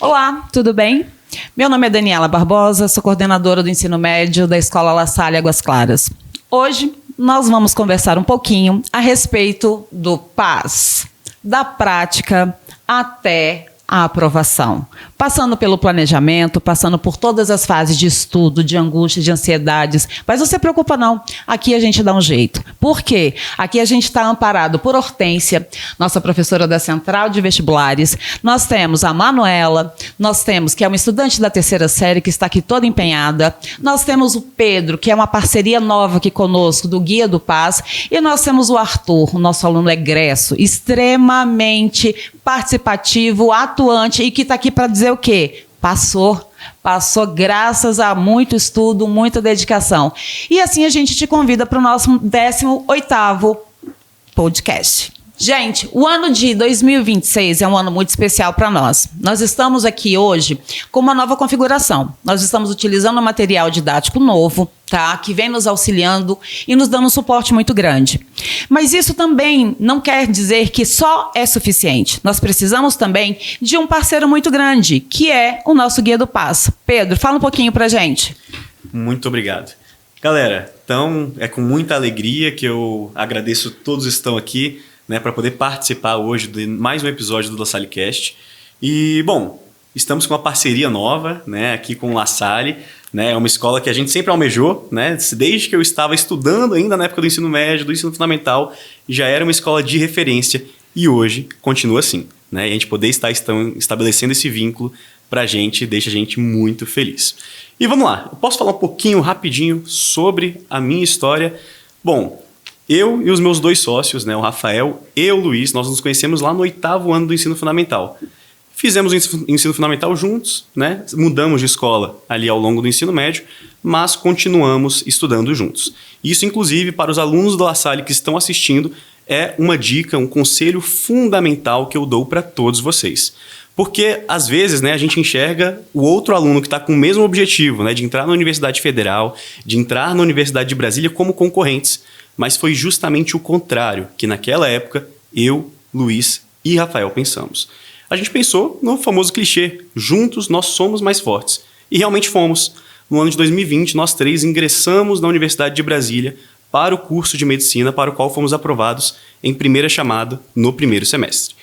Olá, tudo bem? Meu nome é Daniela Barbosa, sou coordenadora do ensino médio da Escola La Salle Águas Claras. Hoje nós vamos conversar um pouquinho a respeito do PAS, da prática até a aprovação, passando pelo planejamento, passando por todas as fases de estudo, de angústia, de ansiedades. Mas não se preocupa não, aqui a gente dá um jeito. Por quê? Aqui a gente está amparado por Hortência, nossa professora da Central de Vestibulares. Nós temos a Manuela, nós temos, que é uma estudante da 3ª série, que está aqui toda empenhada. Nós temos o Pedro, que é uma parceria nova aqui conosco, do Guia do Paz. E nós temos o Arthur, o nosso aluno egresso, extremamente participativo, atuante e que está aqui para dizer o quê? Passou graças a muito estudo, muita dedicação. E assim a gente te convida para o nosso 18º podcast. Gente, o ano de 2026 é um ano muito especial para nós. Nós estamos aqui hoje com uma nova configuração. Nós estamos utilizando um material didático novo, tá? Que vem nos auxiliando e nos dando um suporte muito grande. Mas isso também não quer dizer que só é suficiente. Nós precisamos também de um parceiro muito grande, que é o nosso Guia do Paz. Pedro, fala um pouquinho pra gente. Muito obrigado. Galera, então é com muita alegria que eu agradeço todos que estão aqui, né, para poder participar hoje de mais um episódio do La Salle Cast. E, bom, estamos com uma parceria nova, né, aqui com o La Salle, né, é uma escola que a gente sempre almejou, né, desde que eu estava estudando ainda na época do ensino médio, do ensino fundamental, já era uma escola de referência e hoje continua assim, né, e a gente poder estar estabelecendo esse vínculo para a gente deixa a gente muito feliz. E vamos lá, eu posso falar um pouquinho rapidinho sobre a minha história? Bom, eu e os meus 2 sócios, né, o Rafael e o Luiz, nós nos conhecemos lá no 8º ano do ensino fundamental. Fizemos o ensino fundamental juntos, né, mudamos de escola ali ao longo do ensino médio, mas continuamos estudando juntos. Isso, inclusive, para os alunos do La Salle que estão assistindo, é uma dica, um conselho fundamental que eu dou para todos vocês. Porque, às vezes, né, a gente enxerga o outro aluno que está com o mesmo objetivo, né, de entrar na Universidade Federal, de entrar na Universidade de Brasília como concorrentes. Mas foi justamente o contrário que naquela época eu, Luiz e Rafael pensamos. A gente pensou no famoso clichê, juntos nós somos mais fortes. E realmente fomos. No ano de 2020, nós 3 ingressamos na Universidade de Brasília para o curso de medicina para o qual fomos aprovados em primeira chamada no primeiro semestre.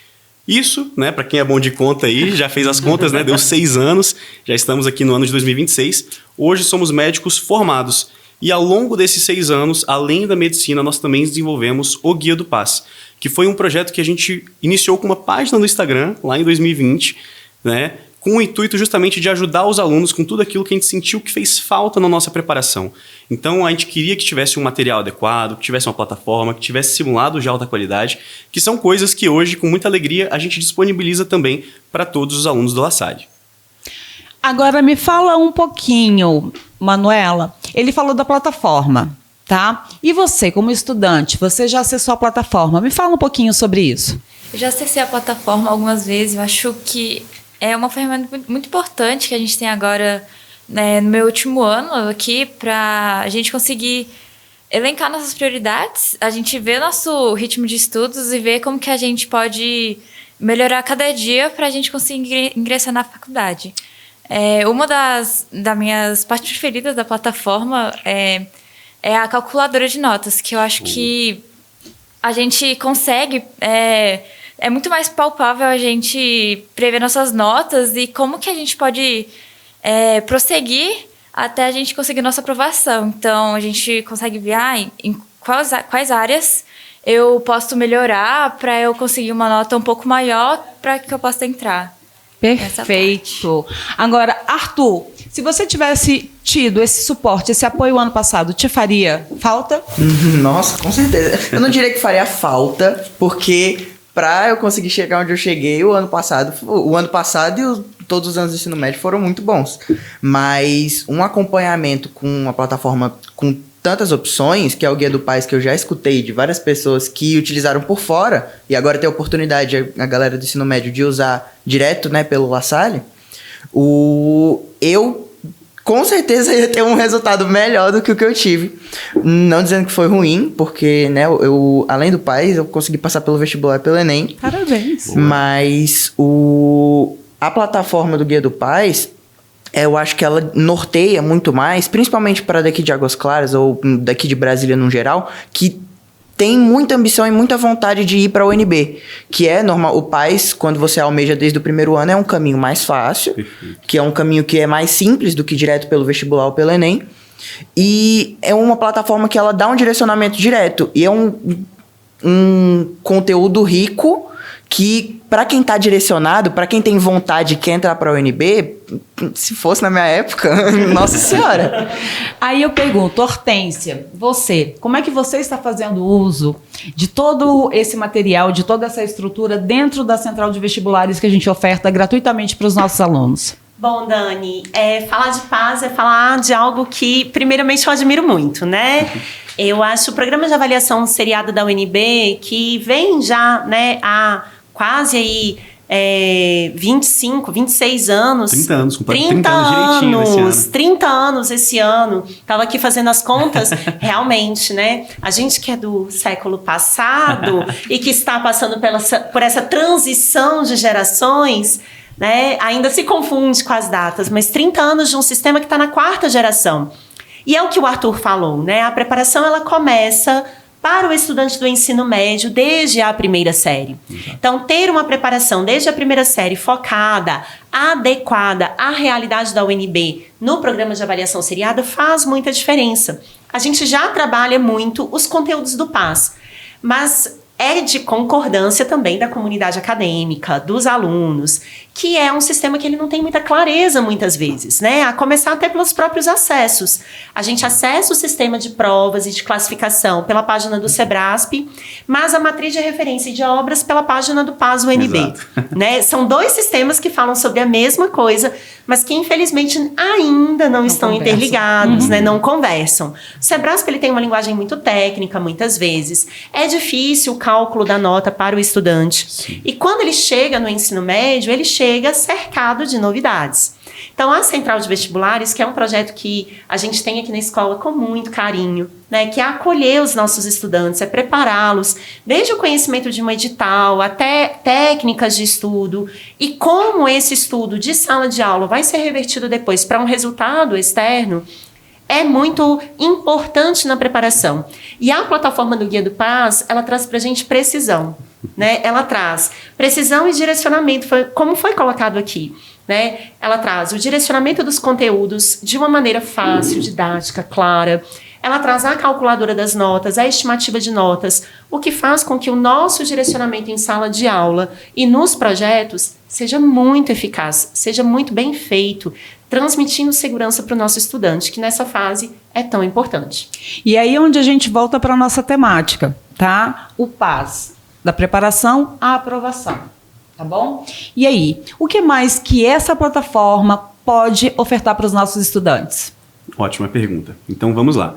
Isso, né, para quem é bom de conta aí, já fez as contas, né, deu 6 anos, já estamos aqui no ano de 2026. Hoje somos médicos formados. E ao longo desses 6 anos, além da medicina, nós também desenvolvemos o Guia do Paz, que foi um projeto que a gente iniciou com uma página no Instagram, lá em 2020, né, com o intuito justamente de ajudar os alunos com tudo aquilo que a gente sentiu que fez falta na nossa preparação. Então, a gente queria que tivesse um material adequado, que tivesse uma plataforma, que tivesse simulados de alta qualidade, que são coisas que hoje, com muita alegria, a gente disponibiliza também para todos os alunos do La Salle. Agora me fala um pouquinho, Manuela, ele falou da plataforma, tá? E você, como estudante, você já acessou a plataforma? Me fala um pouquinho sobre isso. Eu já acessei a plataforma algumas vezes, eu acho que é uma ferramenta muito importante que a gente tem agora, né, no meu último ano aqui, para a gente conseguir elencar nossas prioridades, a gente ver nosso ritmo de estudos e ver como que a gente pode melhorar cada dia para a gente conseguir ingressar na faculdade. Uma das minhas partes preferidas da plataforma é a calculadora de notas, que eu acho que a gente consegue... É muito mais palpável a gente prever nossas notas e como que a gente pode prosseguir até a gente conseguir nossa aprovação. Então, a gente consegue ver em quais áreas eu posso melhorar para eu conseguir uma nota um pouco maior para que eu possa entrar. Perfeito. Agora, Arthur, se você tivesse tido esse suporte, esse apoio ano passado, te faria falta? Nossa, com certeza. Eu não diria que faria falta, porque para eu conseguir chegar onde eu cheguei o ano passado e todos os anos do ensino médio foram muito bons. Mas um acompanhamento com uma plataforma com tantas opções, que é o Guia do Paz, que eu já escutei de várias pessoas que utilizaram por fora, e agora tem a oportunidade, a galera do ensino médio, de usar direto, né, pelo La Salle, eu com certeza ia ter um resultado melhor do que o que eu tive. Não dizendo que foi ruim, porque, né, eu além do Paz, eu consegui passar pelo vestibular pelo Enem. Parabéns. Mas a plataforma do Guia do Paz, eu acho que ela norteia muito mais, principalmente para daqui de Águas Claras ou daqui de Brasília no geral, que tem muita ambição e muita vontade de ir para a UNB, que é normal. O PAS, quando você almeja desde o primeiro ano, é um caminho mais fácil, que é um caminho que é mais simples do que direto pelo vestibular ou pelo Enem, e é uma plataforma que ela dá um direcionamento direto, e é um conteúdo rico que, para quem está direcionado, para quem tem vontade e quer entrar para a UNB, se fosse na minha época, nossa senhora. Aí eu pergunto, Hortência, como é que você está fazendo uso de todo esse material, de toda essa estrutura dentro da central de vestibulares que a gente oferta gratuitamente para os nossos alunos? Bom, Dani, falar de paz é falar de algo que, primeiramente, eu admiro muito, né? Eu acho o programa de avaliação seriado da UNB, que vem já, né, há quase aí 25, 26 anos. 30 anos, completo 30 anos direitinho esse ano. 30 anos esse ano. Estava aqui fazendo as contas, realmente, né? A gente que é do século passado e que está passando por essa transição de gerações, né, ainda se confunde com as datas, mas 30 anos de um sistema que está na 4ª geração. E é o que o Arthur falou, né? A preparação, ela começa para o estudante do ensino médio desde a primeira série. Então, ter uma preparação desde a primeira série focada, adequada à realidade da UNB no programa de avaliação seriada faz muita diferença. A gente já trabalha muito os conteúdos do PAS, mas é de concordância também da comunidade acadêmica, dos alunos, que é um sistema que ele não tem muita clareza muitas vezes, né? A começar até pelos próprios acessos. A gente acessa o sistema de provas e de classificação pela página do Sebrasp, mas a matriz de referência de obras pela página do PAS UNB. Né? São 2 sistemas que falam sobre a mesma coisa, mas que infelizmente ainda não estão interligados, né? Não conversam. O Sebrasp, ele tem uma linguagem muito técnica, muitas vezes. É difícil o cálculo da nota para o estudante. Sim. E quando ele chega no ensino médio, ele chega cercado de novidades. Então, a Central de Vestibulares, que é um projeto que a gente tem aqui na escola com muito carinho, né, que é acolher os nossos estudantes, é prepará-los, desde o conhecimento de um edital até técnicas de estudo, e como esse estudo de sala de aula vai ser revertido depois para um resultado externo, é muito importante na preparação. E a plataforma do Guia do Paz, ela traz para a gente precisão, né? Ela traz precisão e direcionamento, como foi colocado aqui, né? Ela traz o direcionamento dos conteúdos de uma maneira fácil, didática, clara. Ela traz a calculadora das notas, a estimativa de notas, o que faz com que o nosso direcionamento em sala de aula e nos projetos seja muito eficaz, seja muito bem feito, transmitindo segurança para o nosso estudante, que nessa fase é tão importante. E aí onde a gente volta para a nossa temática, tá? O PAS, da preparação à aprovação, tá bom? E aí, o que mais que essa plataforma pode ofertar para os nossos estudantes? Ótima pergunta. Então vamos lá.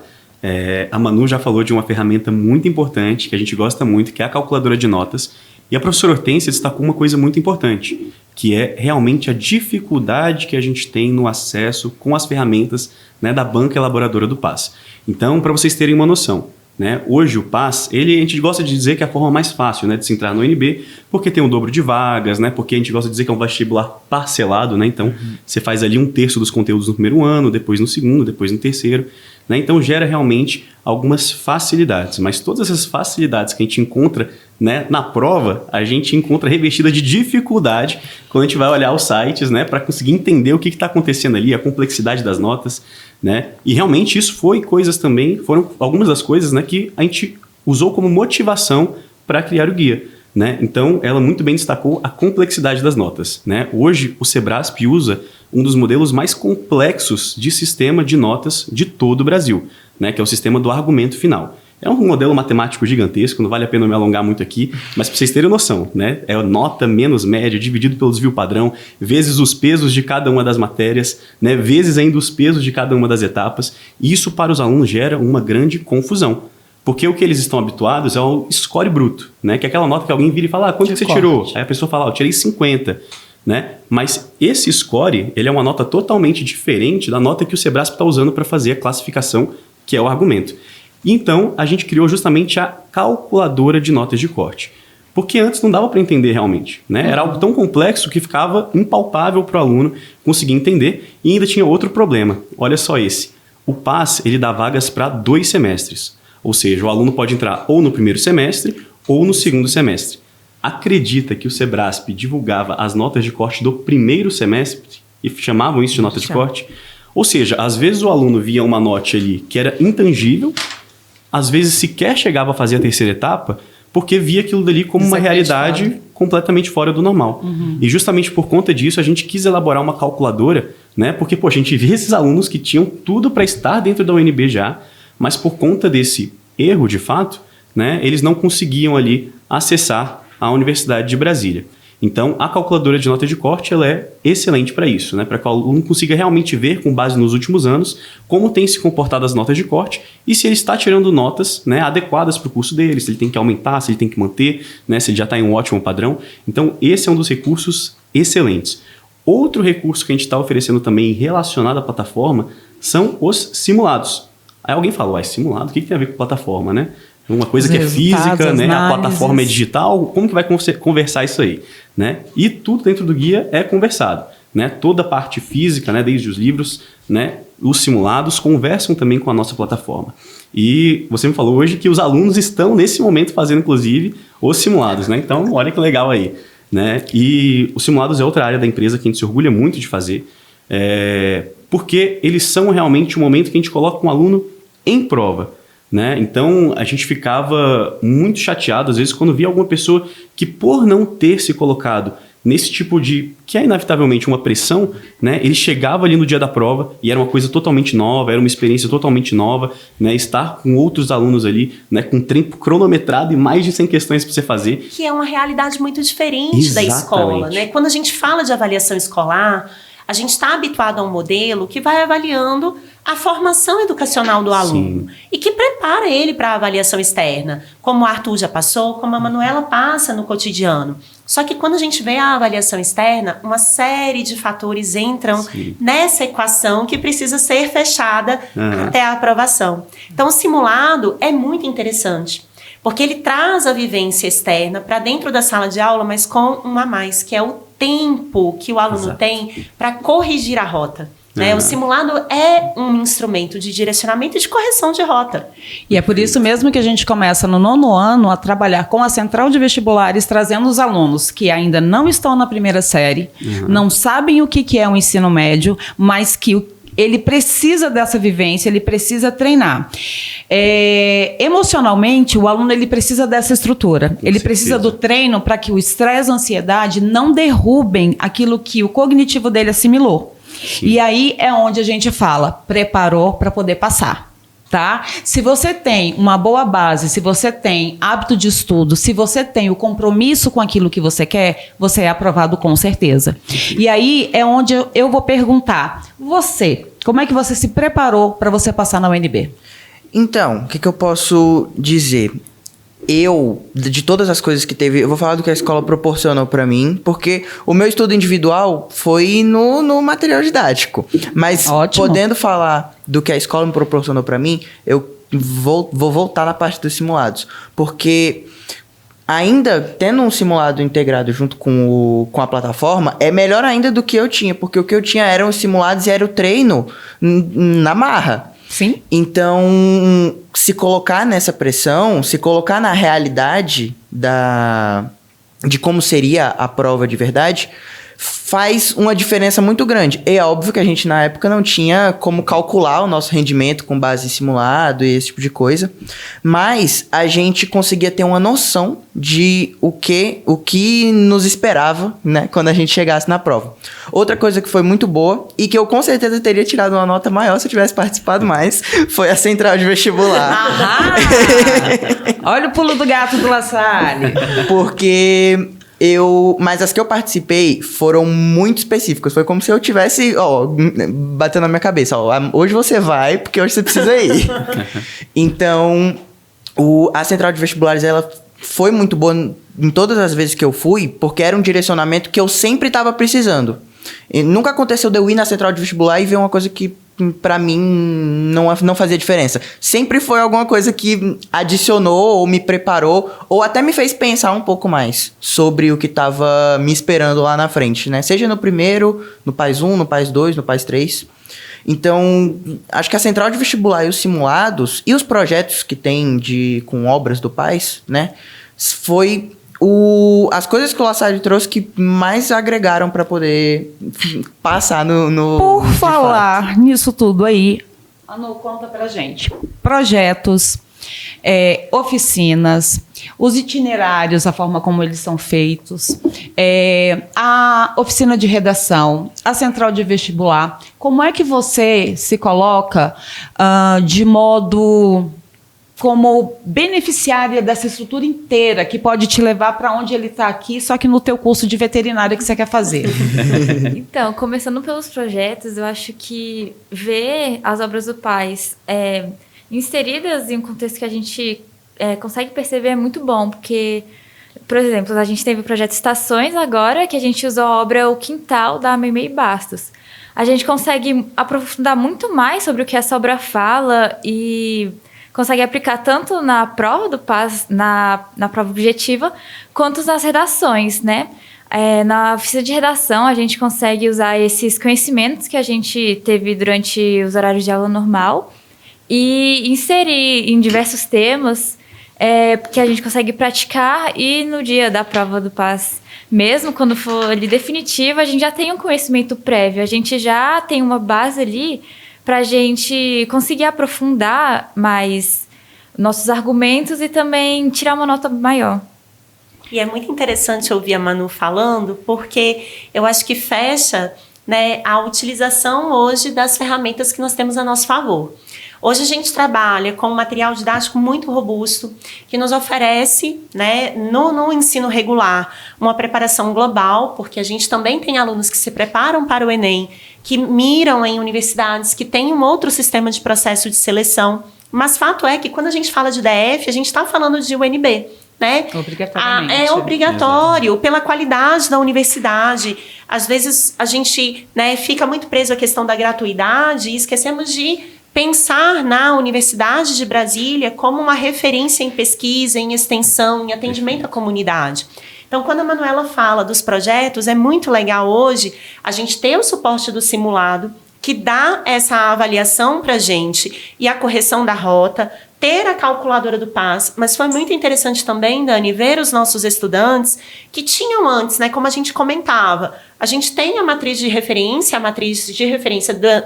A Manu já falou de uma ferramenta muito importante, que a gente gosta muito, que é a calculadora de notas. E a professora Hortência destacou uma coisa muito importante, que é realmente a dificuldade que a gente tem no acesso com as ferramentas, né, da banca elaboradora do PAS. Então, para vocês terem uma noção, né, hoje o PAS, a gente gosta de dizer que é a forma mais fácil, né, de se entrar no UNB, porque tem um dobro de vagas, né, porque a gente gosta de dizer que é um vestibular parcelado, né, então você faz ali 1/3 dos conteúdos no primeiro ano, depois no segundo, depois no terceiro, né, então gera realmente algumas facilidades, mas todas essas facilidades que a gente encontra, né, na prova, a gente encontra revestida de dificuldade quando a gente vai olhar os sites, né, para conseguir entender o que está acontecendo ali, a complexidade das notas, né, e realmente isso foram algumas das coisas, né, que a gente usou como motivação para criar o guia, né, então ela muito bem destacou a complexidade das notas, né, hoje o Sebrasp usa um dos modelos mais complexos de sistema de notas de todo o Brasil, né, que é o sistema do argumento final. É um modelo matemático gigantesco, não vale a pena me alongar muito aqui, mas para vocês terem noção, né? É nota menos média dividido pelo desvio padrão, vezes os pesos de cada uma das matérias, né? Vezes ainda os pesos de cada uma das etapas. E isso para os alunos gera uma grande confusão. Porque o que eles estão habituados é o score bruto, né? Que é aquela nota que alguém vira e fala, quanto que você tirou? Aí a pessoa fala, eu tirei 50. Né? Mas esse score, ele é uma nota totalmente diferente da nota que o Sebrasp está usando para fazer a classificação, que é o argumento. Então, a gente criou justamente a calculadora de notas de corte. porque antes não dava para entender realmente, né? Era algo tão complexo que ficava impalpável para o aluno conseguir entender, e ainda tinha outro problema. Olha só esse. O PAS, ele dá vagas para 2 semestres. Ou seja, o aluno pode entrar ou no primeiro semestre ou no segundo semestre. Acredita que o Sebrasp divulgava as notas de corte do primeiro semestre e chamavam isso de nota de corte? Ou seja, às vezes o aluno via uma nota ali que era intangível, às vezes sequer chegava a fazer a terceira etapa, porque via aquilo dali como uma realidade completamente fora do normal. E justamente por conta disso, a gente quis elaborar uma calculadora, né? Porque, a gente via esses alunos que tinham tudo para estar dentro da UNB já, mas por conta desse erro, de fato, né, eles não conseguiam ali acessar a Universidade de Brasília. Então, a calculadora de nota de corte ela é excelente para isso, né? Para que o aluno consiga realmente ver, com base nos últimos anos, como tem se comportado as notas de corte e se ele está tirando notas, né, adequadas para o curso dele, se ele tem que aumentar, se ele tem que manter, né, se ele já está em um ótimo padrão. Então, esse é um dos recursos excelentes. Outro recurso que a gente está oferecendo também relacionado à plataforma são os simulados. Aí alguém fala, simulado, o que tem a ver com plataforma, né? Uma coisa que é física, né? A plataforma é digital, como que vai conversar isso aí, né? E tudo dentro do guia é conversado, né? Toda a parte física, né? Desde os livros, né? Os simulados conversam também com a nossa plataforma. E você me falou hoje que os alunos estão nesse momento fazendo, inclusive, os simulados, né? Então, olha que legal aí, né? E os simulados é outra área da empresa que a gente se orgulha muito de fazer, porque eles são realmente o momento que a gente coloca um aluno em prova, né? Então, a gente ficava muito chateado, às vezes, quando via alguma pessoa que, por não ter se colocado nesse tipo de, que é inevitavelmente uma pressão, né? Ele chegava ali no dia da prova e era uma coisa totalmente nova, era uma experiência totalmente nova, né? Estar com outros alunos ali, né? Com tempo cronometrado e mais de 100 questões para você fazer. Que é uma realidade muito diferente da escola, né? Quando a gente fala de avaliação escolar, a gente está habituado a um modelo que vai avaliando a formação educacional do aluno. Sim. E que prepara ele para a avaliação externa, como o Arthur já passou, como a Manuela passa no cotidiano. Só que quando a gente vê a avaliação externa, uma série de fatores entram nessa equação que precisa ser fechada até a aprovação. Então, o simulado é muito interessante, porque ele traz a vivência externa para dentro da sala de aula, mas com um a mais, que é o tempo que o aluno tem para corrigir a rota. Né? O simulado é um instrumento de direcionamento e de correção de rota. E é por isso mesmo que a gente começa no 9º ano a trabalhar com a Central de Vestibulares, trazendo os alunos que ainda não estão na primeira série, não sabem o que é o ensino médio, mas que ele precisa dessa vivência, ele precisa treinar. Emocionalmente, o aluno ele precisa dessa estrutura. Ele precisa do treino para que o estresse e a ansiedade não derrubem aquilo que o cognitivo dele assimilou. Sim. E aí é onde a gente fala, preparou para poder passar, tá? Se você tem uma boa base, se você tem hábito de estudo, se você tem o compromisso com aquilo que você quer, você é aprovado com certeza. E aí é onde eu vou perguntar, como é que você se preparou para você passar na UNB? Então, o que eu posso dizer? De todas as coisas que teve, eu vou falar do que a escola proporcionou para mim, porque o meu estudo individual foi no material didático. Mas, podendo falar do que a escola me proporcionou para mim, eu vou voltar na parte dos simulados. Porque, ainda tendo um simulado integrado junto com a plataforma, é melhor ainda do que eu tinha, porque o que eu tinha eram os simulados e era o treino na marra. Sim. Então, se colocar nessa pressão, se colocar na realidade de como seria a prova de verdade, faz uma diferença muito grande. É óbvio que a gente, na época, não tinha como calcular o nosso rendimento com base em simulado e esse tipo de coisa, mas a gente conseguia ter uma noção de o que nos esperava, né, quando a gente chegasse na prova. Outra coisa que foi muito boa e que eu com certeza teria tirado uma nota maior se eu tivesse participado mais, foi a Central de Vestibular. Olha o pulo do gato do La Salle. Porque mas as que eu participei foram muito específicas. Foi como se eu tivesse, batendo na minha cabeça. Hoje você vai, porque hoje você precisa ir. Então, a Central de Vestibulares, ela foi muito boa em todas as vezes que eu fui, porque era um direcionamento que eu sempre estava precisando. E nunca aconteceu de eu ir na Central de Vestibular e ver uma coisa que pra mim não fazia diferença. Sempre foi alguma coisa que adicionou ou me preparou ou até me fez pensar um pouco mais sobre o que tava me esperando lá na frente, né? Seja no primeiro, no PAS 1, no PAS 2, no PAS 3. Então, acho que a central de vestibular e os simulados e os projetos que tem com obras do PAS, né? Foi as coisas que o La Salle trouxe que mais agregaram para poder passar no Por falar nisso tudo aí, Anu, conta pra gente. Projetos, oficinas, os itinerários, a forma como eles são feitos, a oficina de redação, a central de vestibular. Como é que você se coloca de modo como beneficiária dessa estrutura inteira que pode te levar para onde ele está aqui, só que no teu curso de veterinária que você quer fazer? Então, começando pelos projetos, eu acho que ver as obras do PAS inseridas em um contexto que a gente consegue perceber é muito bom, porque, por exemplo, a gente teve o projeto Estações agora, que a gente usou a obra O Quintal, da Meimei Bastos. A gente consegue aprofundar muito mais sobre o que essa obra fala e consegue aplicar tanto na prova do PAS, na prova objetiva, quanto nas redações, né? Na oficina de redação, a gente consegue usar esses conhecimentos que a gente teve durante os horários de aula normal e inserir em diversos temas que a gente consegue praticar, e no dia da prova do PAS, mesmo quando for ali definitiva, a gente já tem um conhecimento prévio, a gente já tem uma base ali para a gente conseguir aprofundar mais nossos argumentos e também tirar uma nota maior. E é muito interessante ouvir a Manu falando, porque eu acho que fecha, né, a utilização hoje das ferramentas que nós temos a nosso favor. Hoje a gente trabalha com um material didático muito robusto, que nos oferece, né, no ensino regular, uma preparação global, porque a gente também tem alunos que se preparam para o Enem, que miram em universidades que têm um outro sistema de processo de seleção. Mas fato é que quando a gente fala de DF, a gente está falando de UNB, né? Obrigatoriamente. É obrigatório, pela qualidade da universidade. Às vezes a gente, né, fica muito preso à questão da gratuidade e esquecemos de pensar na Universidade de Brasília como uma referência em pesquisa, em extensão, em atendimento à comunidade. Então, quando a Manuela fala dos projetos, é muito legal hoje a gente ter o suporte do simulado, que dá essa avaliação para a gente e a correção da rota, ter a calculadora do PAS, mas foi muito interessante também, Dani, ver os nossos estudantes que tinham antes, né, como a gente comentava, a gente tem a matriz de referência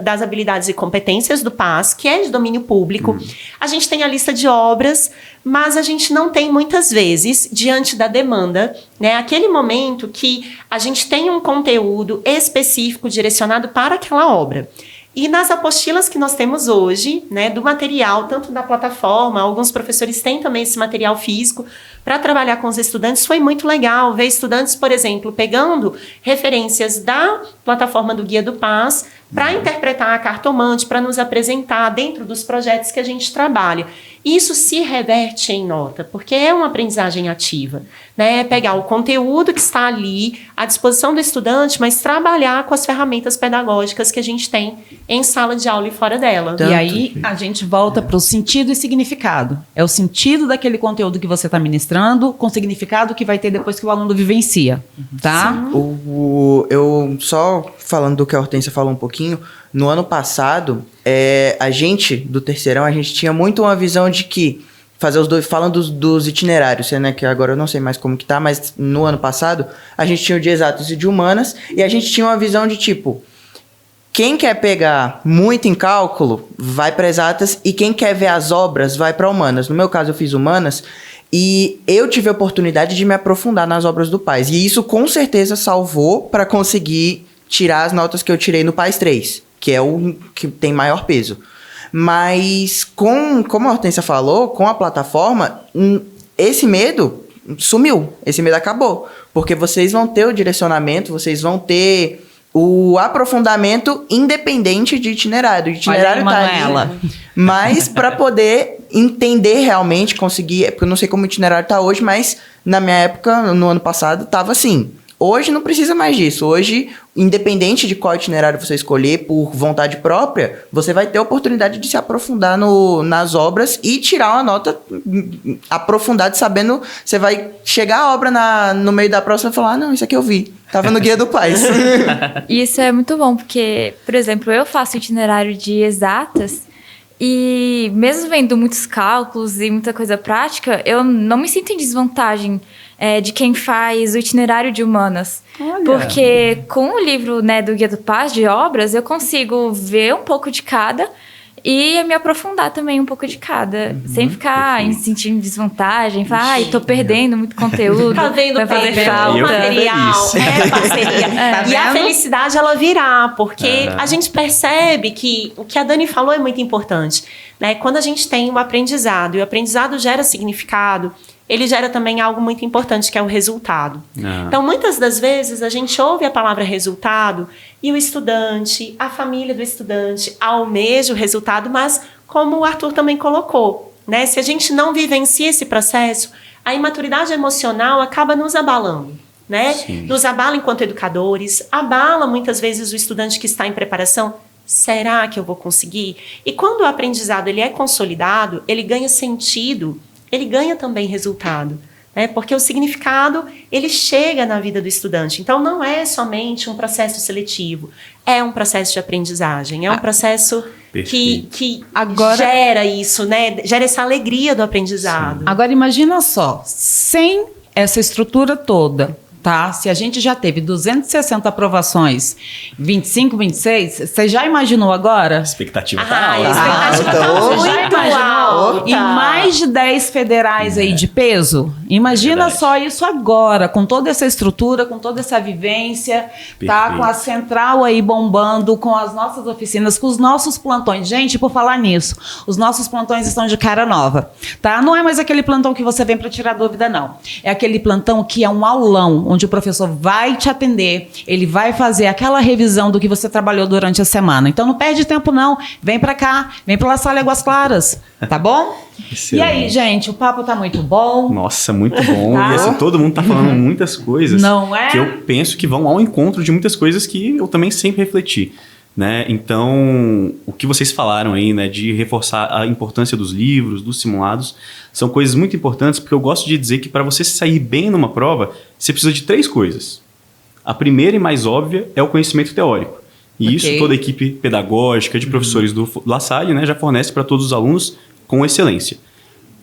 das habilidades e competências do PAS, que é de domínio público, a gente tem a lista de obras, mas a gente não tem muitas vezes, diante da demanda, né, aquele momento que a gente tem um conteúdo específico direcionado para aquela obra. E nas apostilas que nós temos hoje, né, do material, tanto da plataforma, alguns professores têm também esse material físico para trabalhar com os estudantes, foi muito legal ver estudantes, por exemplo, pegando referências da plataforma do Guia do PAS para interpretar a cartomante, para nos apresentar dentro dos projetos que a gente trabalha. Isso se reverte em nota, porque é uma aprendizagem ativa, né? É pegar o conteúdo que está ali à disposição do estudante, mas trabalhar com as ferramentas pedagógicas que a gente tem em sala de aula e fora dela. E aí a gente volta para o sentido e significado. É o sentido daquele conteúdo que você está ministrando com o significado que vai ter depois que o aluno vivencia, tá? Eu só falando do que a Hortência falou um pouquinho, no ano passado, a gente, do terceirão, a gente tinha muito uma visão de que fazer os dois, falando dos itinerários, né, que agora eu não sei mais como que tá, mas no ano passado, a gente tinha o de exatos e de humanas, e a gente tinha uma visão de tipo, quem quer pegar muito em cálculo, vai para exatas, e quem quer ver as obras, vai para humanas. No meu caso, eu fiz humanas, e eu tive a oportunidade de me aprofundar nas obras do PAS, e isso com certeza salvou para conseguir tirar as notas que eu tirei no PAS 3, que é o que tem maior peso. Mas, como a Hortência falou, com a plataforma, esse medo sumiu, esse medo acabou. Porque vocês vão ter o direcionamento, vocês vão ter o aprofundamento independente de itinerário. O itinerário tá ali, mas para poder entender realmente, conseguir... Porque eu não sei como o itinerário tá hoje, mas na minha época, no ano passado, tava assim... Hoje não precisa mais disso. Hoje, independente de qual itinerário você escolher, por vontade própria, você vai ter a oportunidade de se aprofundar nas obras e tirar uma nota aprofundada, sabendo, você vai chegar à obra no meio da próxima e falar, não, isso aqui eu vi. Tava no Guia do Paz. Isso é muito bom, porque, por exemplo, eu faço itinerário de exatas e mesmo vendo muitos cálculos e muita coisa prática, eu não me sinto em desvantagem de quem faz o itinerário de humanas. Olha. Porque com o livro, né, do Guia do Paz, de obras, eu consigo ver um pouco de cada e me aprofundar também um pouco de cada. Sem ficar sentindo desvantagem, falar, ai, tô perdendo muito conteúdo. Tá vendo, vai fazer Pedro? falta. O material, parceria. Tá E a vendo? felicidade, ela virá, porque a gente percebe que o que a Dani falou é muito importante, né? Quando a gente tem um aprendizado, e o aprendizado gera significado, ele gera também algo muito importante, que é o resultado. Então, muitas das vezes, a gente ouve a palavra resultado e o estudante, a família do estudante, almeja o resultado, mas como o Arthur também colocou, né? Se a gente não vivencia esse processo, a imaturidade emocional acaba nos abalando, né? Nos abala enquanto educadores, abala muitas vezes o estudante que está em preparação. Será que eu vou conseguir? E quando o aprendizado ele é consolidado, ele ganha sentido, ele ganha também resultado, né? Porque o significado, ele chega na vida do estudante. Então, não é somente um processo seletivo, é um processo de aprendizagem, é um processo que Agora, gera isso, né? Gera essa alegria do aprendizado. agora imagina só, sem essa estrutura toda, tá? Se a gente já teve 260 aprovações, 25, 26, você já imaginou agora? A expectativa Ah, tá a alta. expectativa tá Você Você já muito imaginou? alta. E mais de 10 federais aí de peso? Imagina Verdade. só isso agora, com toda essa estrutura, com toda essa vivência, tá? Perfeito. Com a central aí bombando, com as nossas oficinas, com os nossos plantões. Gente, por falar nisso, os nossos plantões estão de cara nova, tá? Não é mais aquele plantão que você vem para tirar dúvida, não. É aquele plantão que é um aulão, onde o professor vai te atender, ele vai fazer aquela revisão do que você trabalhou durante a semana. Então não perde tempo, não. Vem para cá, vem para La Salle Águas Claras, tá bom? E aí, gente, o papo tá muito bom. Nossa, muito bom. Tá. E assim, todo mundo tá falando muitas coisas Não é? que eu penso que vão ao encontro de muitas coisas que eu também sempre refleti, né? Então, o que vocês falaram aí, né, de reforçar a importância dos livros, dos simulados, são coisas muito importantes, porque eu gosto de dizer que para você sair bem numa prova, você precisa de 3 coisas. A primeira e mais óbvia é o conhecimento teórico. E Ok. isso toda a equipe pedagógica de professores do La Salle, né, já fornece para todos os alunos com excelência.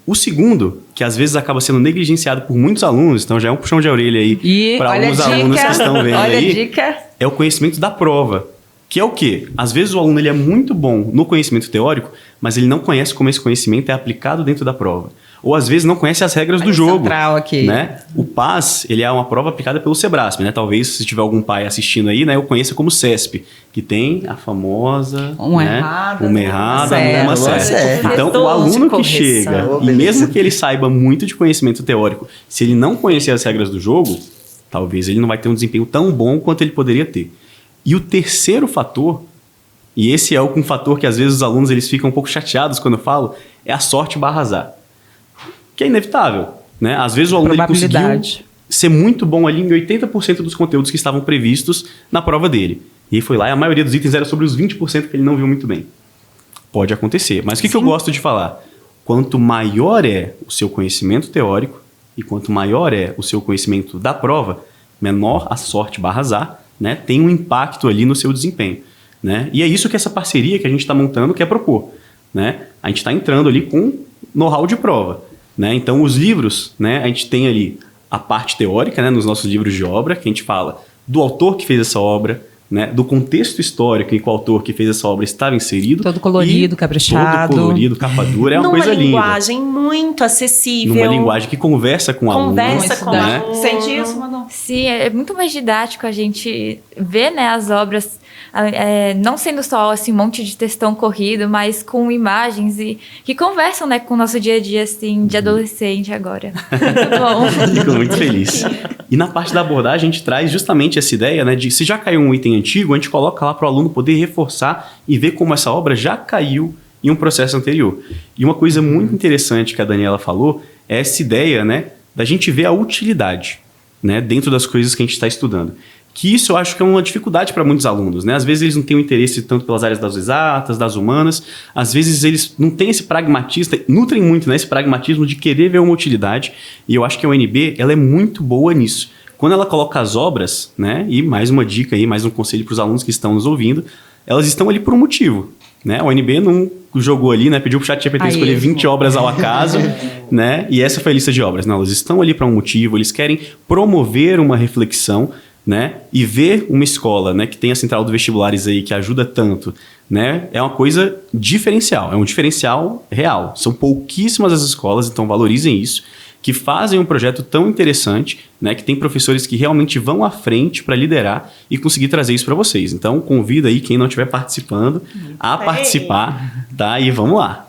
O segundo, que às vezes acaba sendo negligenciado por muitos alunos, então já é um puxão de orelha aí E para olha alguns a dica, alunos que estão vendo olha aí, a dica. é o conhecimento da prova. Que é o quê? Às vezes o aluno ele é muito bom no conhecimento teórico, mas ele não conhece como esse conhecimento é aplicado dentro da prova. Ou às vezes não conhece as regras do Olha a jogo. central aqui. Né? O PAS, ele é uma prova aplicada pelo Sebrasp, né? Talvez, se tiver algum pai assistindo aí, né, eu conheça como CESP, que tem a famosa... Uma né, errada, uma errada, certa. uma Certa. certa. Então, Fator o aluno de que correção. chega, Oh, e beleza. mesmo que ele saiba muito de conhecimento teórico, se ele não conhecer as regras do jogo, talvez ele não vai ter um desempenho tão bom quanto ele poderia ter. E o terceiro fator, e esse é um fator que às vezes os alunos eles ficam um pouco chateados quando eu falo, é a sorte barra azar. Que é inevitável, né? Às vezes o aluno ele conseguiu Probabilidade. ser muito bom ali em 80% dos conteúdos que estavam previstos na prova dele. E aí foi lá e a maioria dos itens era sobre os 20% que ele não viu muito bem. Pode acontecer. Mas o que eu gosto de falar? Quanto maior é o seu conhecimento teórico e quanto maior é o seu conhecimento da prova, menor a sorte barra azar, né? Tem um impacto ali no seu desempenho. Né? E é isso que essa parceria que a gente está montando quer propor. Né? A gente está entrando ali com know-how de prova. Né? Então, os livros, né, a gente tem ali a parte teórica, né, nos nossos livros de obra, que a gente fala do autor que fez essa obra, né, do contexto histórico em que o autor que fez essa obra estava inserido. Todo colorido, e caprichado. Todo colorido, capa dura, é uma Numa coisa linda. linguagem muito acessível. Numa linguagem que conversa com o aluno. Conversa com o né? aluno. Sente isso, Manu? Sim, é muito mais didático a gente ver, né, as obras, não sendo só assim, um monte de textão corrido, mas com imagens e que conversam, né, com o nosso dia a dia assim, de adolescente agora. Muito bom. Fico muito feliz. E na parte da abordagem, a gente traz justamente essa ideia, né, de se já caiu um item antigo, a gente coloca lá para o aluno poder reforçar e ver como essa obra já caiu em um processo anterior. E uma coisa muito interessante que a Daniela falou é essa ideia, né, da gente ver a utilidade. né, dentro das coisas que a gente está estudando. Que isso eu acho que é uma dificuldade para muitos alunos, né? Às vezes eles não têm o interesse tanto pelas áreas das exatas, das humanas, às vezes eles não têm esse pragmatismo, nutrem muito, né, esse pragmatismo de querer ver uma utilidade, e eu acho que a UNB ela é muito boa nisso. Quando ela coloca as obras, né, e mais uma dica aí, mais um conselho para os alunos que estão nos ouvindo, elas estão ali por um motivo, né? A UNB não jogou ali, né, pediu para o ChatGPT escolher 20 obras ao acaso, né, e essa foi a lista de obras. Não, elas estão ali para um motivo, eles querem promover uma reflexão, né, e ver uma escola, né, que tem a central do vestibulares aí, que ajuda tanto, né, é uma coisa diferencial, é um diferencial real. São pouquíssimas as escolas, então valorizem isso, que fazem um projeto tão interessante, né, que tem professores que realmente vão à frente para liderar e conseguir trazer isso para vocês. Então, convida aí quem não estiver participando a participar, tá? E vamos lá.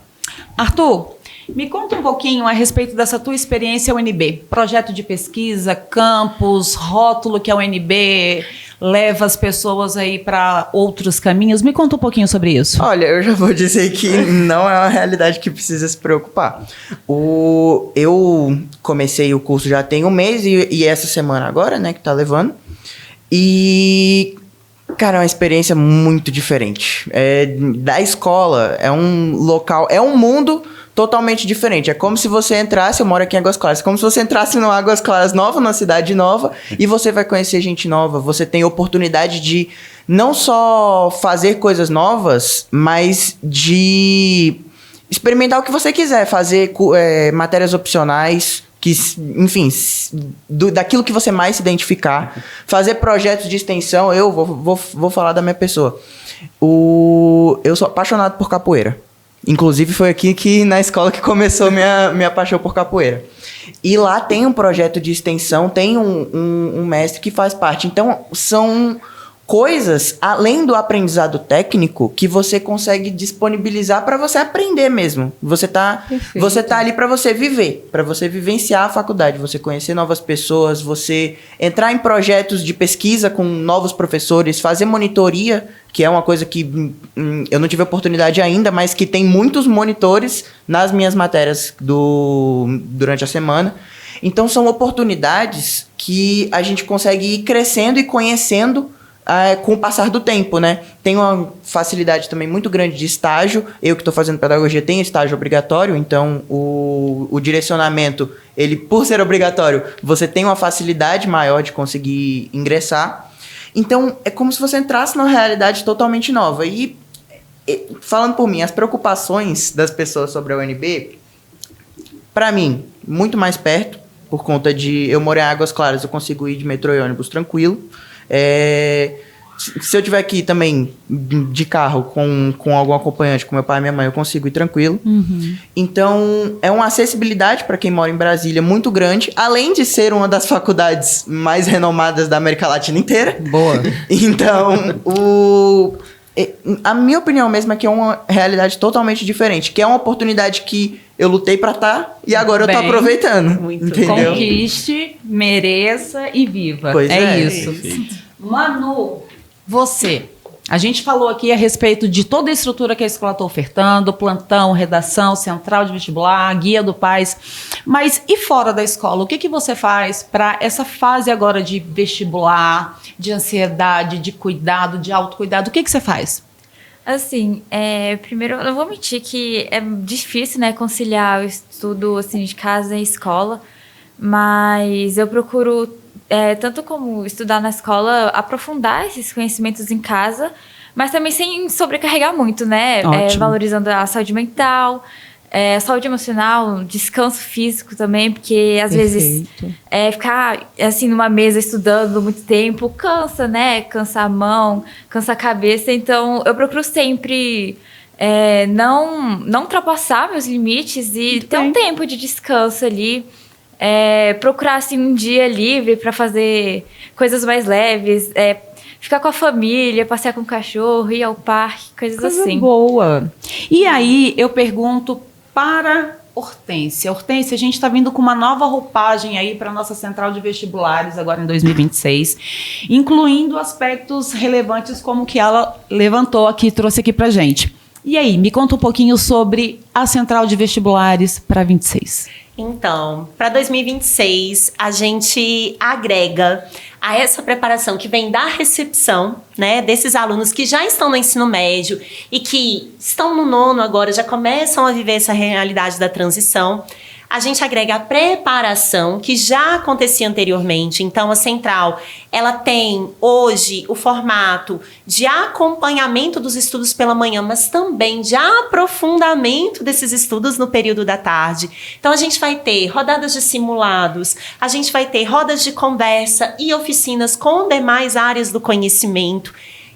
Arthur, me conta um pouquinho a respeito dessa tua experiência UNB. Projeto de pesquisa, campus, rótulo que a UNB leva as pessoas aí para outros caminhos. Me conta um pouquinho sobre isso. Olha, eu já vou dizer que não é uma realidade que precisa se preocupar. Eu comecei o curso já tem um mês e essa semana agora, né, que tá levando. E, cara, é uma experiência muito diferente. Da escola, é um local, é um mundo totalmente diferente. É como se você entrasse, eu moro aqui em Águas Claras, como se você entrasse numa Águas Claras nova, numa cidade nova, e você vai conhecer gente nova. Você tem oportunidade de não só fazer coisas novas, mas de experimentar o que você quiser, fazer matérias opcionais, que, enfim, daquilo que você mais se identificar, fazer projetos de extensão. Eu vou falar da minha pessoa. Eu sou apaixonado por capoeira. Inclusive, foi aqui que na escola que começou minha paixão por capoeira. E lá tem um projeto de extensão, tem um mestre que faz parte. Então, são coisas, além do aprendizado técnico, que você consegue disponibilizar para você aprender mesmo. Você tá ali para você viver, para você vivenciar a faculdade, você conhecer novas pessoas, você entrar em projetos de pesquisa com novos professores, fazer monitoria, que é uma coisa que eu não tive oportunidade ainda, mas que tem muitos monitores nas minhas matérias durante a semana. Então, são oportunidades que a gente consegue ir crescendo e conhecendo com o passar do tempo, né? Tem uma facilidade também muito grande de estágio. Eu que estou fazendo pedagogia tenho estágio obrigatório, então o direcionamento, ele, por ser obrigatório, você tem uma facilidade maior de conseguir ingressar. Então, é como se você entrasse numa realidade totalmente nova. E falando por mim, as preocupações das pessoas sobre a UNB, para mim, muito mais perto, por conta de eu morar em Águas Claras, eu consigo ir de metrô e ônibus tranquilo. Se eu tiver aqui também de carro com algum acompanhante, com meu pai e minha mãe, eu consigo ir tranquilo. Uhum. Então, é uma acessibilidade para quem mora em Brasília muito grande, além de ser uma das faculdades mais renomadas da América Latina inteira. Boa. Então, a minha opinião mesmo é que é uma realidade totalmente diferente, que é uma oportunidade que eu lutei para estar e agora eu tô aproveitando. Muito entendeu? Conquiste, mereça e viva. Pois isso. Manu, você. A gente falou aqui a respeito de toda a estrutura que a escola está ofertando, plantão, redação, central de vestibular, guia do PAS. Mas e fora da escola? O que você faz para essa fase agora de vestibular, de ansiedade, de cuidado, de autocuidado? O que você faz? Assim, primeiro, eu não vou mentir que é difícil, né, conciliar o estudo assim, de casa e escola, mas eu procuro, tanto como estudar na escola, aprofundar esses conhecimentos em casa, mas também sem sobrecarregar muito, né? Valorizando a saúde mental, saúde emocional, descanso físico também, porque às vezes ficar assim numa mesa estudando muito tempo cansa, né? Cansa a mão, cansa a cabeça. Então eu procuro sempre não ultrapassar meus limites e ter um tempo de descanso ali. Procurar assim um dia livre para fazer coisas mais leves, ficar com a família, passear com o cachorro, ir ao parque, coisa assim. Boa. E aí eu pergunto para Hortência. Hortência, a gente está vindo com uma nova roupagem aí para a nossa central de vestibulares agora em 2026, incluindo aspectos relevantes como que ela levantou aqui, trouxe aqui para gente. E aí, me conta um pouquinho sobre a Central de Vestibulares para 26. Então, para 2026, a gente agrega a essa preparação que vem da recepção, né, desses alunos que já estão no ensino médio e que estão no nono agora, já começam a viver essa realidade da transição. A gente agrega a preparação, que já acontecia anteriormente. Então, a Central, ela tem hoje o formato de acompanhamento dos estudos pela manhã, mas também de aprofundamento desses estudos no período da tarde. Então, a gente vai ter rodadas de simulados, a gente vai ter rodas de conversa e oficinas com demais áreas do conhecimento.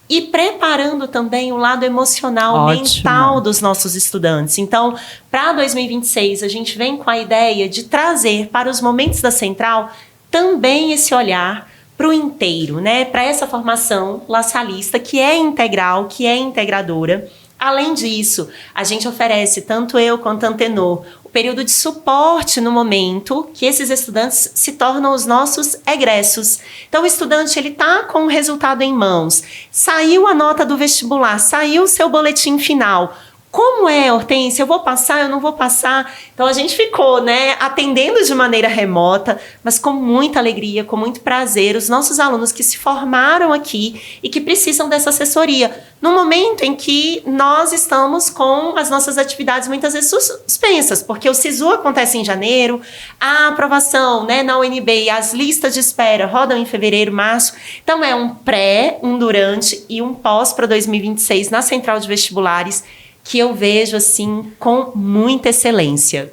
E preparando também o lado emocional, mental dos nossos estudantes. Então, para 2026, a gente vem com a ideia de trazer para os momentos da Central também esse olhar para o inteiro, né? Para essa formação lasalista que é integral, que é integradora. Além disso, a gente oferece, tanto eu quanto a Antenor, o período de suporte no momento que esses estudantes se tornam os nossos egressos. Então, o estudante está com o resultado em mãos, saiu a nota do vestibular, saiu o seu boletim final. Como é, Hortência? Eu vou passar, eu não vou passar? Então, a gente ficou, né, atendendo de maneira remota, mas com muita alegria, com muito prazer, os nossos alunos que se formaram aqui e que precisam dessa assessoria. No momento em que nós estamos com as nossas atividades muitas vezes suspensas, porque o SISU acontece em janeiro, a aprovação, né, na UNB e as listas de espera rodam em fevereiro, março. Então, é um pré, um durante e um pós para 2026 na Central de Vestibulares, que eu vejo, assim, com muita excelência.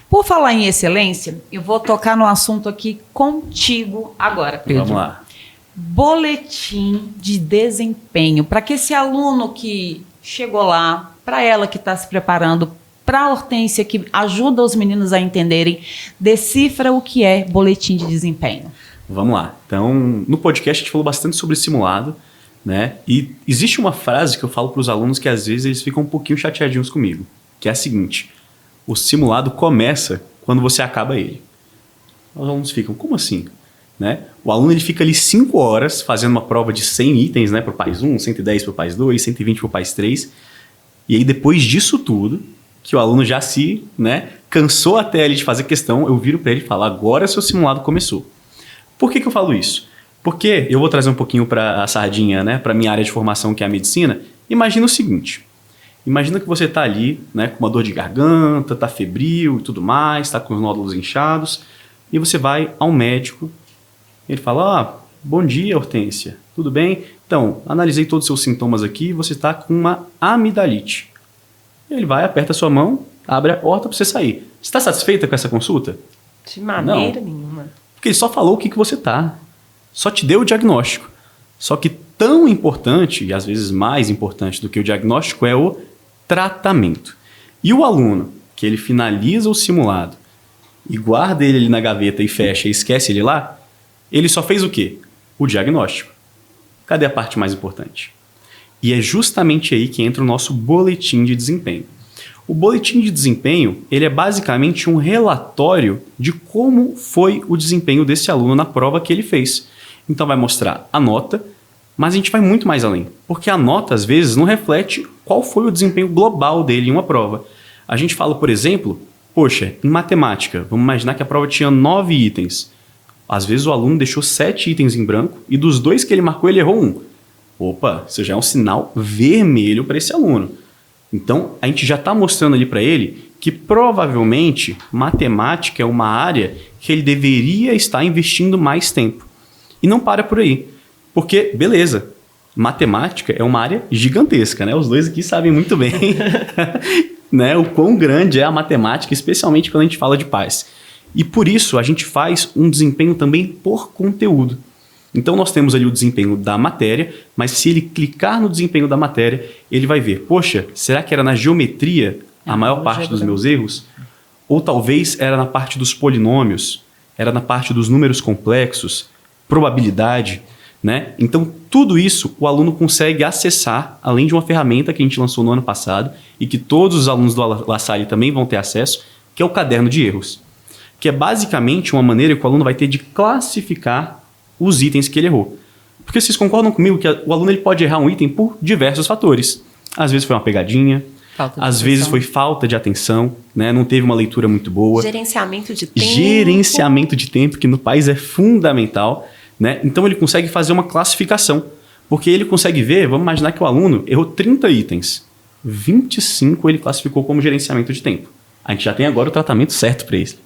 Por falar em excelência, eu vou tocar no assunto aqui contigo agora, Pedro. Vamos lá. Boletim de desempenho. Para que esse aluno que chegou lá, para ela que está se preparando, para a Hortência que ajuda os meninos a entenderem, decifra o que é boletim de desempenho. Vamos lá. Então, no podcast a gente falou bastante sobre simulado, né? E existe uma frase que eu falo para os alunos que às vezes eles ficam um pouquinho chateadinhos comigo, que é a seguinte: o simulado começa quando você acaba ele. Os alunos ficam, como assim? Né? O aluno ele fica ali 5 horas fazendo uma prova de 100 itens, né, para o PAIS 1, 110 para o PAIS 2, 120 para o PAIS 3. E aí depois disso tudo, que o aluno já se, né, cansou até ali de fazer questão, eu viro para ele e falo, agora seu simulado começou. Por que eu falo isso? Porque eu vou trazer um pouquinho para a sardinha, né, para a minha área de formação, que é a medicina. Imagina o seguinte: imagina que você está ali, né, com uma dor de garganta, está febril e tudo mais, está com os nódulos inchados, e você vai ao médico, ele fala, bom dia, Hortência, tudo bem? Então, analisei todos os seus sintomas aqui e você está com uma amidalite. Ele vai, aperta a sua mão, abre a porta para você sair. Você está satisfeita com essa consulta? De maneira nenhuma. Porque ele só falou o que você está. Só te deu o diagnóstico. Só que tão importante, e às vezes mais importante do que o diagnóstico, é o tratamento. E o aluno, que ele finaliza o simulado e guarda ele ali na gaveta e fecha e esquece ele lá, ele só fez o quê? O diagnóstico. Cadê a parte mais importante? E é justamente aí que entra o nosso boletim de desempenho. O boletim de desempenho, ele é basicamente um relatório de como foi o desempenho desse aluno na prova que ele fez. Então vai mostrar a nota, mas a gente vai muito mais além, porque a nota às vezes não reflete qual foi o desempenho global dele em uma prova. A gente fala, por exemplo, poxa, em matemática, vamos imaginar que a prova tinha 9 itens. Às vezes o aluno deixou 7 itens em branco e dos 2 que ele marcou ele errou 1. Opa, isso já é um sinal vermelho para esse aluno. Então, a gente já está mostrando ali para ele que provavelmente matemática é uma área que ele deveria estar investindo mais tempo. E não para por aí. Porque, beleza, matemática é uma área gigantesca, né? Os dois aqui sabem muito bem né, o quão grande é a matemática, especialmente quando a gente fala de PAIS. E por isso a gente faz um desempenho também por conteúdo. Então nós temos ali o desempenho da matéria, mas se ele clicar no desempenho da matéria, ele vai ver, poxa, será que era na geometria a maior parte dos meus erros? Ou talvez era na parte dos polinômios, era na parte dos números complexos, probabilidade, né? Então tudo isso o aluno consegue acessar, além de uma ferramenta que a gente lançou no ano passado e que todos os alunos do La Salle também vão ter acesso, que é o caderno de erros, que é basicamente uma maneira que o aluno vai ter de classificar os itens que ele errou. Porque vocês concordam comigo que o aluno ele pode errar um item por diversos fatores. Às vezes foi uma pegadinha, Falta de Às atenção. vezes foi falta de atenção, né? Não teve uma leitura muito boa. Gerenciamento de tempo. Gerenciamento de tempo, que no país é fundamental, né? Então ele consegue fazer uma classificação, porque ele consegue ver, vamos imaginar que o aluno errou 30 itens, 25 ele classificou como gerenciamento de tempo. A gente já tem agora o tratamento certo para isso.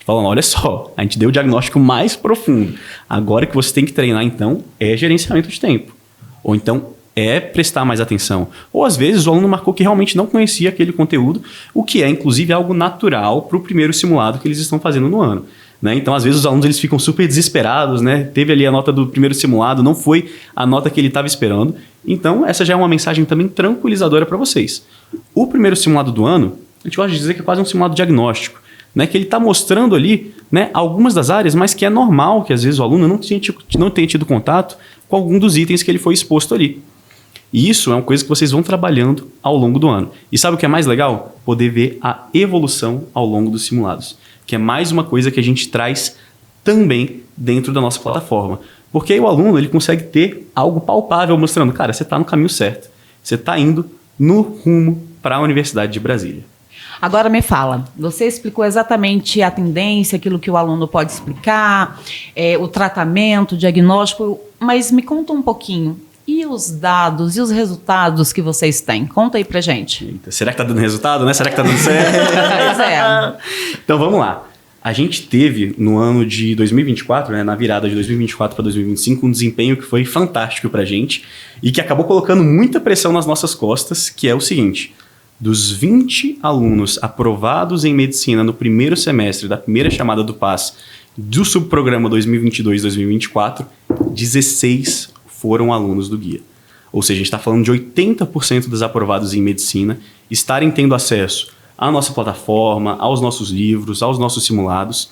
Falando, olha só, a gente deu o diagnóstico mais profundo. Agora que você tem que treinar, então, é gerenciamento de tempo. Ou então, é prestar mais atenção. Ou às vezes o aluno marcou que realmente não conhecia aquele conteúdo, o que é, inclusive, algo natural para o primeiro simulado que eles estão fazendo no ano. Né? Então, às vezes, os alunos eles ficam super desesperados, né? Teve ali a nota do primeiro simulado, não foi a nota que ele estava esperando. Então, essa já é uma mensagem também tranquilizadora para vocês. O primeiro simulado do ano, a gente gosta de dizer que é quase um simulado diagnóstico. Né, que ele está mostrando ali, né, algumas das áreas, mas que é normal que às vezes o aluno não tenha tido contato com algum dos itens que ele foi exposto ali. E isso é uma coisa que vocês vão trabalhando ao longo do ano. E sabe o que é mais legal? Poder ver a evolução ao longo dos simulados, que é mais uma coisa que a gente traz também dentro da nossa plataforma. Porque aí o aluno ele consegue ter algo palpável mostrando, cara, você está no caminho certo, você está indo no rumo para a Universidade de Brasília. Agora me fala, você explicou exatamente a tendência, aquilo que o aluno pode explicar, o tratamento, o diagnóstico, mas me conta um pouquinho. E os dados e os resultados que vocês têm? Conta aí pra gente. Eita, será que tá dando resultado, né? Será que tá dando certo? Pois é. Então vamos lá. A gente teve no ano de 2024, né, na virada de 2024 para 2025, um desempenho que foi fantástico pra gente e que acabou colocando muita pressão nas nossas costas, que é o seguinte: dos 20 alunos aprovados em medicina no primeiro semestre da primeira chamada do PAS do subprograma 2022-2024, 16 foram alunos do guia. Ou seja, a gente está falando de 80% dos aprovados em medicina estarem tendo acesso à nossa plataforma, aos nossos livros, aos nossos simulados.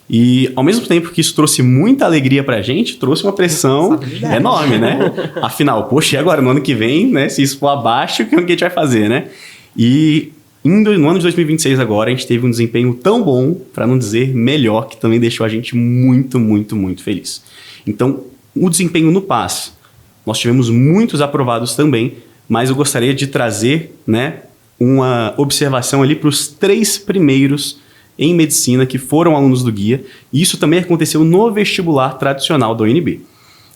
E, ao mesmo tempo que isso trouxe muita alegria pra gente, trouxe uma pressão enorme, né? Afinal, poxa, e agora, no ano que vem, né? Se isso for abaixo, o que a gente vai fazer, né? E no ano de 2026 agora, a gente teve um desempenho tão bom, para não dizer melhor, que também deixou a gente muito, muito, muito feliz. Então, o desempenho no PAS, nós tivemos muitos aprovados também, mas eu gostaria de trazer, né, uma observação ali para os 3 primeiros em medicina que foram alunos do guia, e isso também aconteceu no vestibular tradicional da UNB.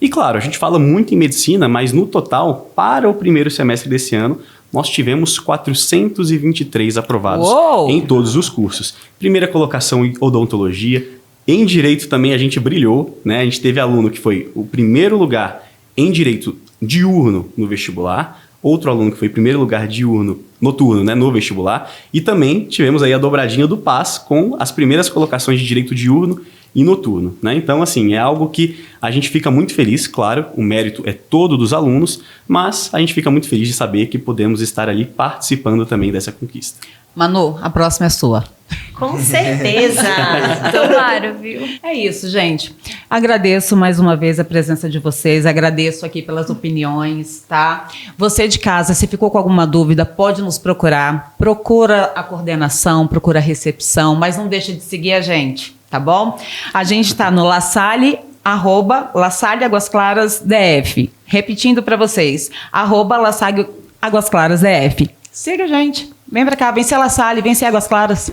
E claro, a gente fala muito em medicina, mas no total, para o primeiro semestre desse ano, nós tivemos 423 aprovados em todos os cursos. Primeira colocação em odontologia. Em direito também a gente brilhou, né? A gente teve aluno que foi o primeiro lugar em direito diurno no vestibular, outro aluno que foi primeiro lugar noturno, né, no vestibular, e também tivemos aí a dobradinha do PAS com as primeiras colocações de direito diurno e noturno, né? Então, assim, é algo que a gente fica muito feliz, claro, o mérito é todo dos alunos, mas a gente fica muito feliz de saber que podemos estar ali participando também dessa conquista. Manu, a próxima é sua. Com certeza. Tomara, viu? É isso, gente. Agradeço mais uma vez a presença de vocês, agradeço aqui pelas opiniões, tá? Você de casa, se ficou com alguma dúvida, pode nos procurar. Procura a coordenação, procura a recepção, mas não deixa de seguir a gente, tá bom? A gente está no LaSalle, @LaSalle Águas Claras DF. Repetindo para vocês, @LaSalle Águas Claras DF. Siga a gente. Vem pra cá, vem ser LaSalle, vem ser Águas Claras.